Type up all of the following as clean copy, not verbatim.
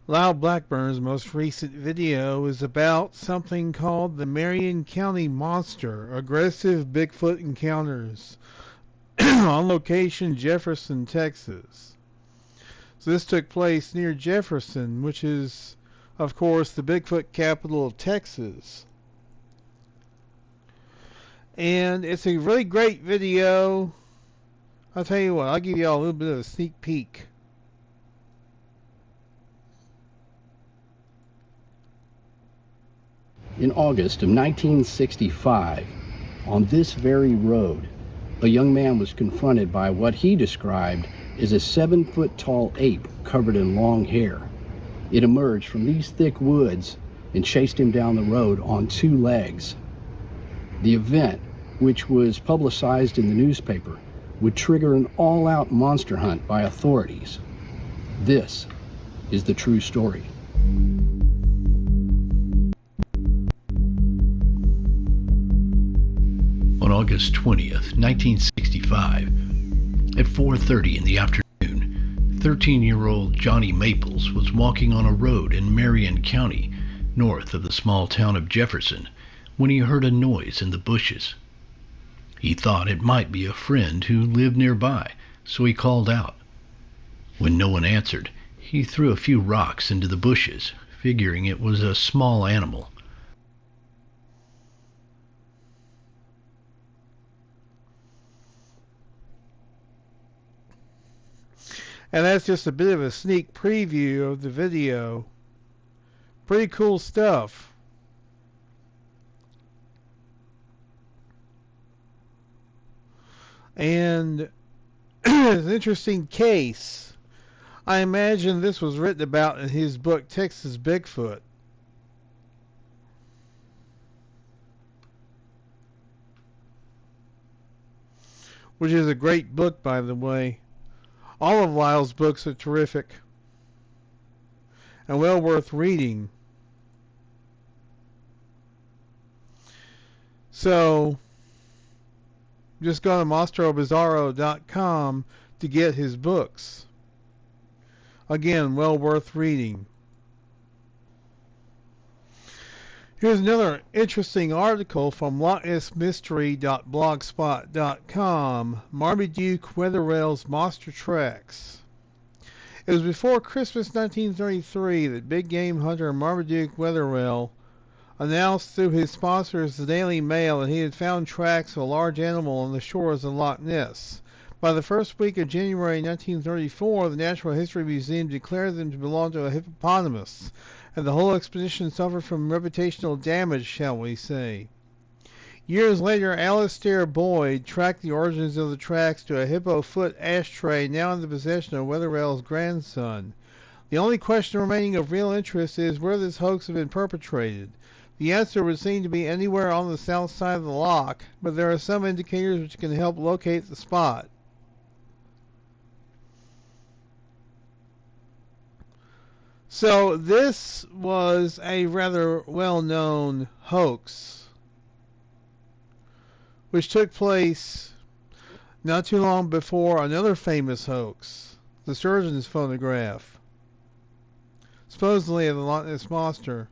Lyle Blackburn's most recent video is about something called the Marion County Monster, Aggressive Bigfoot Encounters, on location Jefferson, Texas. So this took place near Jefferson, which is, of course, the Bigfoot capital of Texas. And it's a really great video. I'll tell you what, I'll give you all a little bit of a sneak peek. In August of 1965, on this very road, a young man was confronted by what he described as a 7-foot-tall ape covered in long hair. It emerged from these thick woods and chased him down the road on 2 legs. The event, which was publicized in the newspaper, would trigger an all-out monster hunt by authorities. This is the true story. On August 20th, 1965, at 4:30 in the afternoon, 13-year-old Johnny Maples was walking on a road in Marion County, north of the small town of Jefferson, when he heard a noise in the bushes. He thought it might be a friend who lived nearby, so he called out. When no one answered, he threw a few rocks into the bushes, figuring it was a small animal. And that's just a bit of a sneak preview of the video. Pretty cool stuff. And it's an interesting case. I imagine this was written about in his book, Texas Bigfoot. Which is a great book, by the way. All of Lyle's books are terrific and well worth reading. So, just go to monstrobizarro.com to get his books. Again, well worth reading. Here's another interesting article from LochNessMystery.blogspot.com. Marmaduke Weather Rail's Monster Tracks. It was before Christmas 1933 that big game hunter Marmaduke Weatherell announced through his sponsors, the Daily Mail, that he had found tracks of a large animal on the shores of Loch Ness. By the first week of January 1934, the Natural History Museum declared them to belong to a hippopotamus, and the whole expedition suffered from reputational damage, shall we say. Years later, Alistair Boyd tracked the origins of the tracks to a hippo foot ashtray now in the possession of Weatherell's grandson. The only question remaining of real interest is where this hoax had been perpetrated. The answer would seem to be anywhere on the south side of the loch, but there are some indicators which can help locate the spot. So this was a rather well-known hoax, which took place not too long before another famous hoax, the surgeon's photograph, supposedly of the Loch Ness Monster.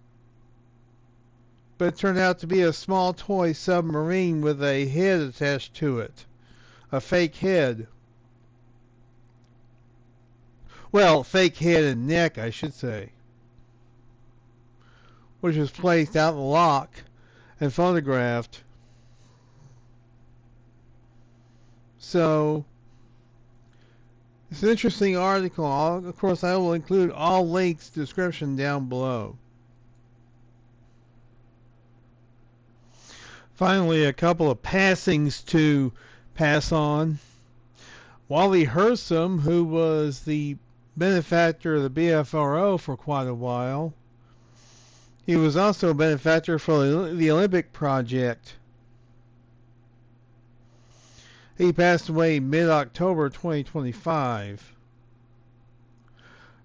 But it turned out to be a small toy submarine with a head attached to it, a fake head. Well, fake head and neck, I should say, which was placed out in the loch and photographed. So, it's an interesting article. Of course, I will include all links description down below. Finally, a couple of passings to pass on. Wally Hersom, who was the benefactor of the BFRO for quite a while. He was also a benefactor for the Olympic project. He passed away mid-October 2025.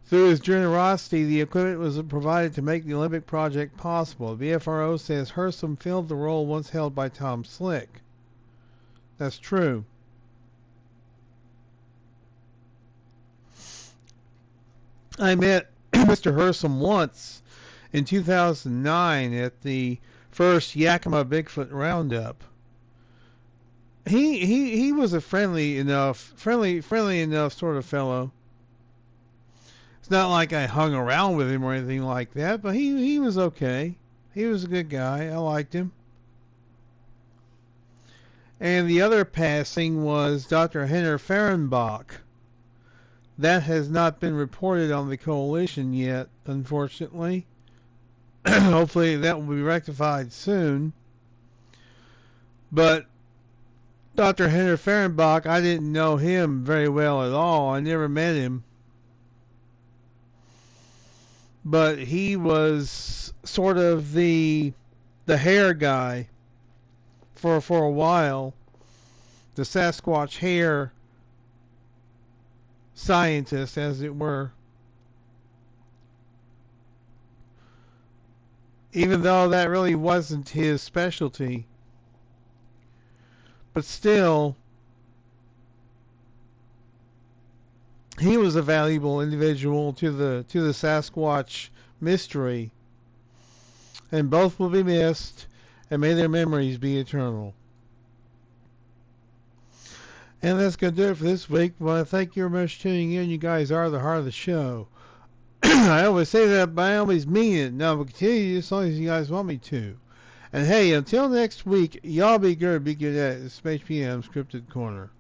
Through his generosity, the equipment was provided to make the Olympic project possible. The BFRO says Hersom filled the role once held by Tom Slick. That's true. I met Mr. Hersom once in 2009 at the first Yakima Bigfoot Roundup. He was a friendly enough sort of fellow. It's not like I hung around with him or anything like that, but he was okay. He was a good guy. I liked him. And the other passing was Dr. Henner Fehrenbach. That has not been reported on the coalition yet, unfortunately. Hopefully that will be rectified soon. But Dr. Henner Fehrenbach, I didn't know him very well at all. I never met him. But he was sort of the hair guy for a while. The Sasquatch hair scientist, as it were. Even though that really wasn't his specialty. But still, he was a valuable individual to the Sasquatch mystery. And both will be missed, and may their memories be eternal. And that's going to do it for this week. I want to thank you very much for tuning in. You guys are the heart of the show. I always say that, but I always mean it. Now, we'll continue as long as you guys want me to. And hey, until next week, y'all be good at it. It's HBM's Cryptid-Corner.